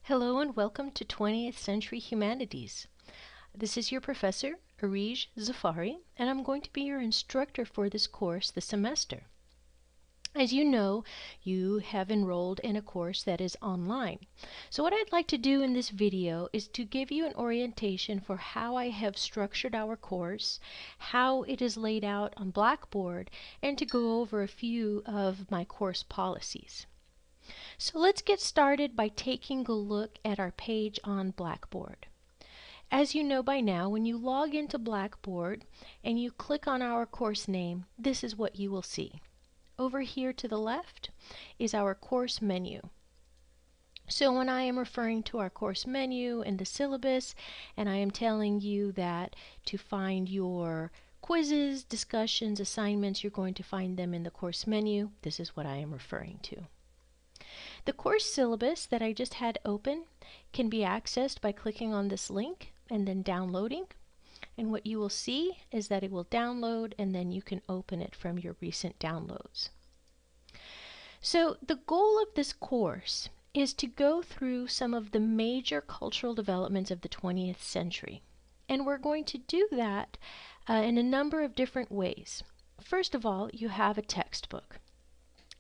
Hello and welcome to 20th Century Humanities. This is your professor, Arij Zafari, and I'm going to be your instructor for this course this semester. As you know, you have enrolled in a course that is online. So what I'd like to do in this video is to give you an orientation for how I have structured our course, how it is laid out on Blackboard, and to go over a few of my course policies. So let's get started by taking a look at our page on Blackboard. As you know by now, when you log into Blackboard and you click on our course name, this is what you will see. Over here to the left is our course menu. So when I am referring to our course menu and the syllabus, and I am telling you that to find your quizzes, discussions, assignments, you're going to find them in the course menu, this is what I am referring to. The course syllabus that I just had open can be accessed by clicking on this link and then downloading. And what you will see is that it will download and then you can open it from your recent downloads. So the goal of this course is to go through some of the major cultural developments of the 20th century. And we're going to do that in a number of different ways. First of all, you have a textbook.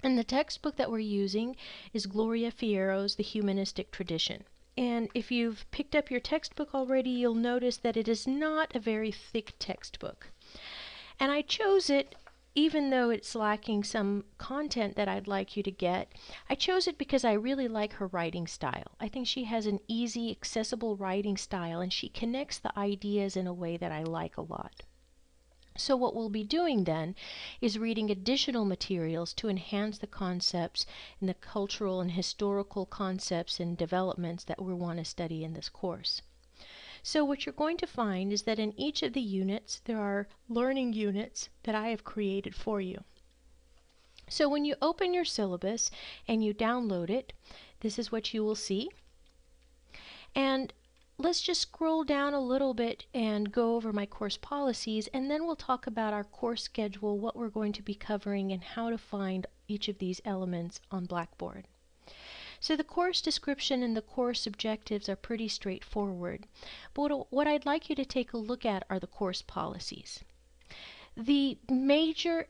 And the textbook that we're using is Gloria Fierro's The Humanistic Tradition. And if you've picked up your textbook already, you'll notice that it is not a very thick textbook. And I chose it, even though it's lacking some content that I'd like you to get, I chose it because I really like her writing style. I think she has an easy, accessible writing style, and she connects the ideas in a way that I like a lot. So what we'll be doing then is reading additional materials to enhance the concepts and the cultural and historical concepts and developments that we want to study in this course. So what you're going to find is that in each of the units there are learning units that I have created for you. So when you open your syllabus and you download it, this is what you will see. And let's just scroll down a little bit and go over my course policies, and then we'll talk about our course schedule, what we're going to be covering, and how to find each of these elements on Blackboard. So the course description and the course objectives are pretty straightforward, but what I'd like you to take a look at are the course policies. The major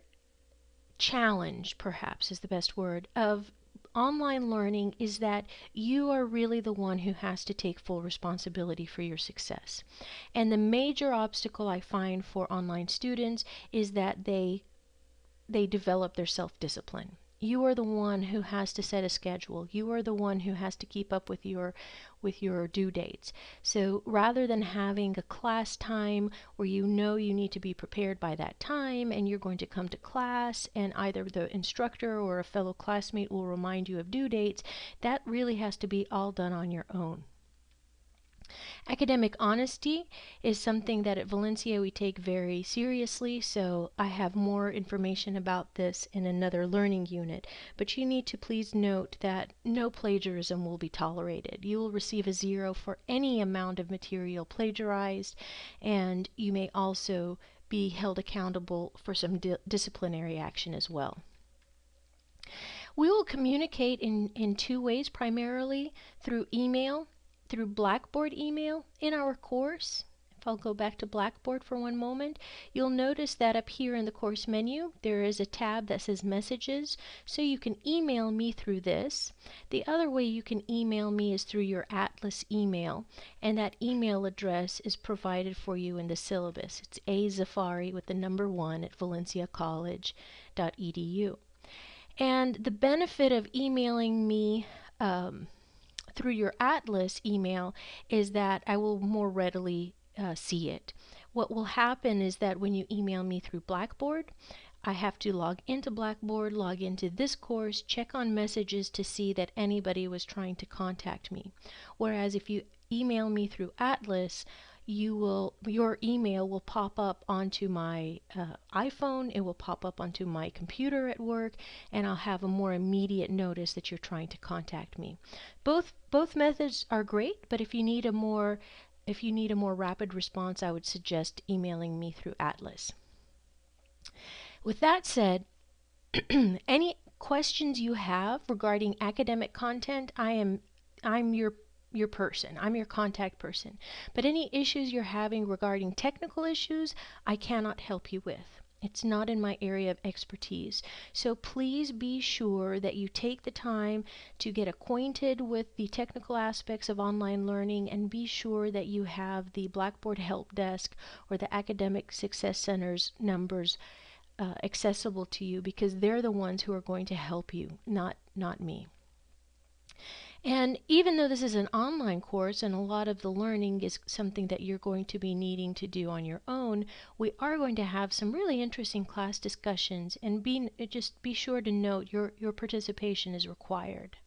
challenge, perhaps is the best word, of online learning is that you are really the one who has to take full responsibility for your success. And the major obstacle I find for online students is that they develop their self-discipline. You are the one who has to set a schedule. You are the one who has to keep up with your due dates. So rather than having a class time where you know you need to be prepared by that time and you're going to come to class and either the instructor or a fellow classmate will remind you of due dates, that really has to be all done on your own. Academic honesty is something that at Valencia we take very seriously, so I have more information about this in another learning unit. But you need to please note that no plagiarism will be tolerated. You will receive a 0 for any amount of material plagiarized, and you may also be held accountable for some disciplinary action as well. We will communicate in two ways, primarily through email, through Blackboard email in our course. If I'll go back to Blackboard for one moment, you'll notice that up here in the course menu there is a tab that says messages, so you can email me through this. The other way you can email me is through your Atlas email, and that email address is provided for you in the syllabus. It's azafari with the number 1 at valenciacollege.edu. And the benefit of emailing me through your Atlas email is that I will more readily see it. What will happen is that when you email me through Blackboard, I have to log into Blackboard, log into this course, check on messages to see that anybody was trying to contact me. Whereas if you email me through Atlas, your email will pop up onto my iPhone, it will pop up onto my computer at work, and I'll have a more immediate notice that you're trying to contact me. Both methods are great, but if you need a more rapid response, I would suggest emailing me through Atlas. With that said, any questions you have regarding academic content, I'm your your person. I'm your contact person. But any issues you're having regarding technical issues, I cannot help you with. It's not in my area of expertise. So please be sure that you take the time to get acquainted with the technical aspects of online learning, and be sure that you have the Blackboard Help Desk or the Academic Success Center's numbers accessible to you, because they're the ones who are going to help you, not me. And even though this is an online course and a lot of the learning is something that you're going to be needing to do on your own, we are going to have some really interesting class discussions, and just be sure to note your participation is required.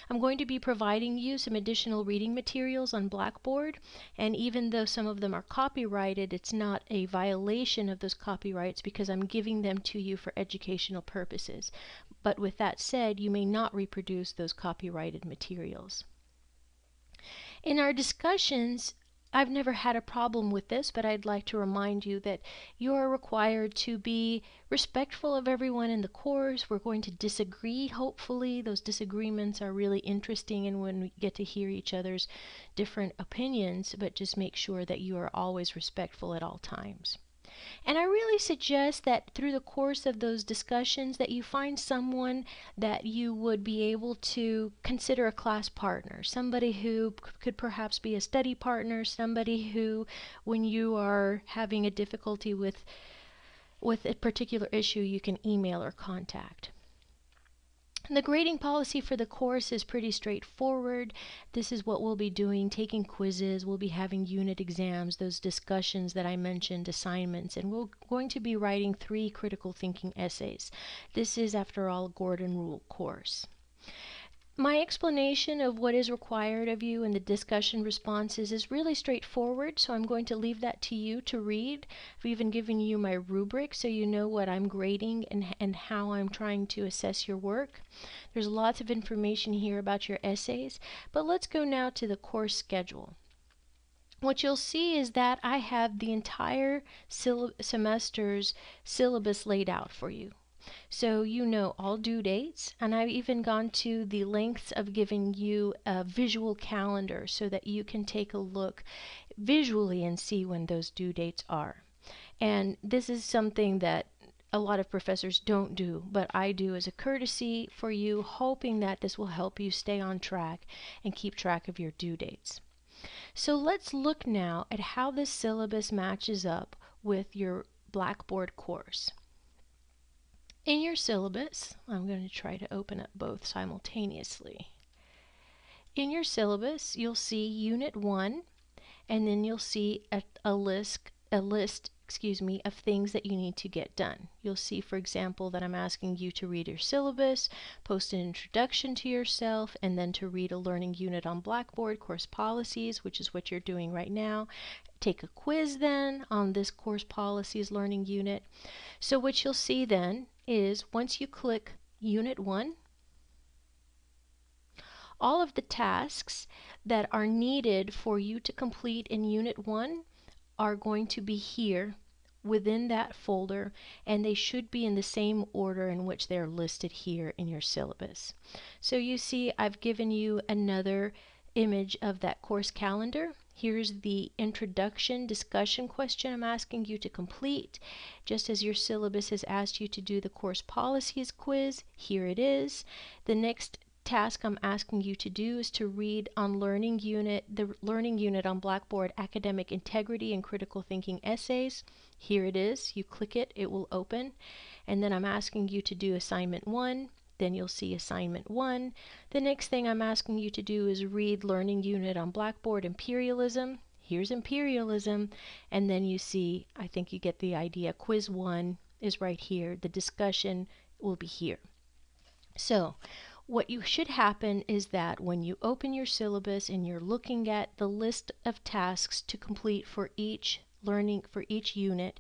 I'm going to be providing you some additional reading materials on Blackboard, and even though some of them are copyrighted, it's not a violation of those copyrights because I'm giving them to you for educational purposes. But with that said, you may not reproduce those copyrighted materials. In our discussions, I've never had a problem with this, but I'd like to remind you that you are required to be respectful of everyone in the course. We're going to disagree, hopefully. Those disagreements are really interesting, and when we get to hear each other's different opinions, but just make sure that you are always respectful at all times. And I really suggest that through the course of those discussions that you find someone that you would be able to consider a class partner, somebody who could perhaps be a study partner, somebody who, when you are having a difficulty with a particular issue, you can email or contact. The grading policy for the course is pretty straightforward. This is what we'll be doing, taking quizzes, we'll be having unit exams, those discussions that I mentioned, assignments, and we're going to be writing 3 critical thinking essays. This is, after all, a Gordon Rule course. My explanation of what is required of you and the discussion responses is really straightforward, so I'm going to leave that to you to read. I've even given you my rubric so you know what I'm grading and how I'm trying to assess your work. There's lots of information here about your essays, but let's go now to the course schedule. What you'll see is that I have the entire semester's syllabus laid out for you. So you know all due dates, and I've even gone to the lengths of giving you a visual calendar so that you can take a look visually and see when those due dates are. And this is something that a lot of professors don't do, but I do as a courtesy for you, hoping that this will help you stay on track and keep track of your due dates. So let's look now at how this syllabus matches up with your Blackboard course. In your syllabus, I'm going to try to open up both simultaneously. In your syllabus, you'll see Unit 1, and then you'll see a list of things that you need to get done. You'll see, for example, that I'm asking you to read your syllabus, post an introduction to yourself, and then to read a learning unit on Blackboard, course policies, which is what you're doing right now. Take a quiz then on this course policies learning unit. So what you'll see then is once you click Unit 1, all of the tasks that are needed for you to complete in Unit 1 are going to be here within that folder, and they should be in the same order in which they're listed here in your syllabus. So you see I've given you another image of that course calendar. Here's the introduction discussion question I'm asking you to complete. Just as your syllabus has asked you to do the course policies quiz, here it is. The next task I'm asking you to do is to read on the learning unit on Blackboard, Academic Integrity and Critical Thinking Essays. Here it is. You click it, it will open. And then I'm asking you to do assignment 1. Then you'll see assignment 1. The next thing I'm asking you to do is read learning unit on Blackboard, Imperialism. Here's Imperialism. And then you see, I think you get the idea, quiz 1 is right here. The discussion will be here. So what you should happen is that when you open your syllabus and you're looking at the list of tasks to complete for each unit,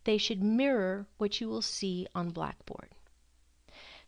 they should mirror what you will see on Blackboard.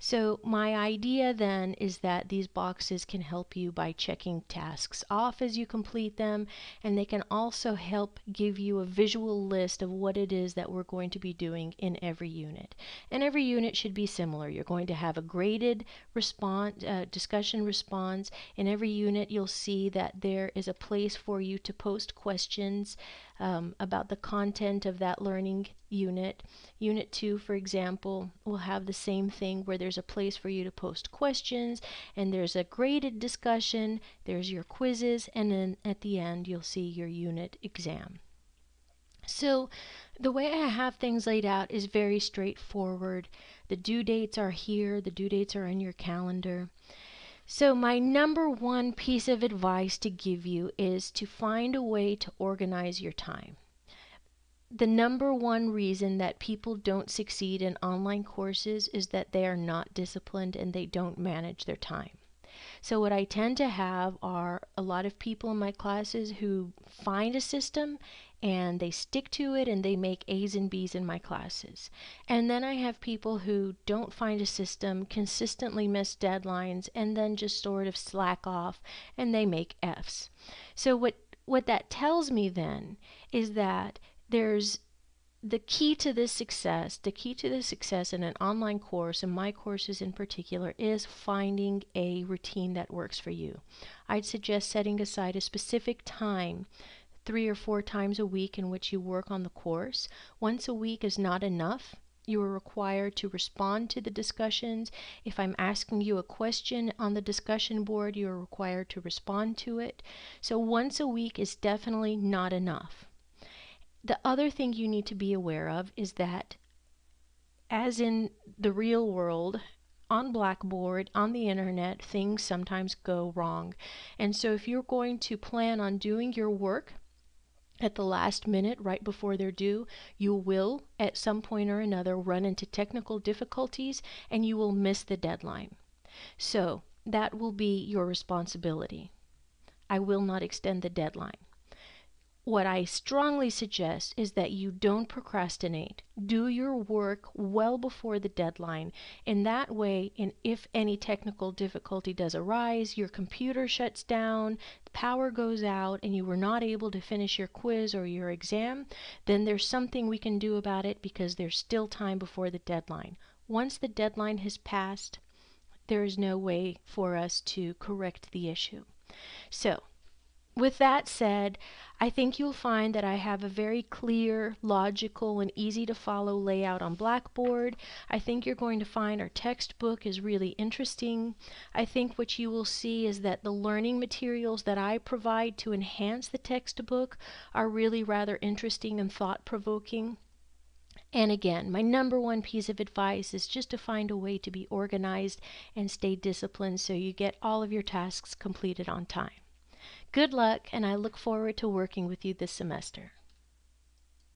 So my idea then is that these boxes can help you by checking tasks off as you complete them, and they can also help give you a visual list of what it is that we're going to be doing in every unit. And every unit should be similar. You're going to have a graded response, discussion response. In every unit, you'll see that there is a place for you to post questions about the content of that learning unit. Unit 2, for example, will have the same thing where there's a place for you to post questions, and there's a graded discussion, there's your quizzes, and then at the end you'll see your unit exam. So the way I have things laid out is very straightforward. The due dates are here, the due dates are in your calendar. So my number one piece of advice to give you is to find a way to organize your time. The number one reason that people don't succeed in online courses is that they are not disciplined and they don't manage their time. So what I tend to have are a lot of people in my classes who find a system and they stick to it and they make A's and B's in my classes. And then I have people who don't find a system, consistently miss deadlines, and then just sort of slack off and they make F's. So what that tells me then is that there's the key to the success in an online course, and my courses in particular, is finding a routine that works for you. I'd suggest setting aside a specific time 3 or 4 times a week in which you work on the course. Once a week is not enough. You are required to respond to the discussions. If I'm asking you a question on the discussion board, you are required to respond to it. So once a week is definitely not enough. The other thing you need to be aware of is that, as in the real world, on Blackboard, on the internet, things sometimes go wrong. And so if you're going to plan on doing your work at the last minute, right before they're due, you will, at some point or another, run into technical difficulties and you will miss the deadline. So that will be your responsibility. I will not extend the deadline. What I strongly suggest is that you don't procrastinate. Do your work well before the deadline. In that way, if any technical difficulty does arise, your computer shuts down, the power goes out, and you were not able to finish your quiz or your exam, then there's something we can do about it because there's still time before the deadline. Once the deadline has passed, there is no way for us to correct the issue. So, with that said, I think you'll find that I have a very clear, logical, and easy to follow layout on Blackboard. I think you're going to find our textbook is really interesting. I think what you will see is that the learning materials that I provide to enhance the textbook are really rather interesting and thought-provoking. And again, my number one piece of advice is just to find a way to be organized and stay disciplined so you get all of your tasks completed on time. Good luck, and I look forward to working with you this semester.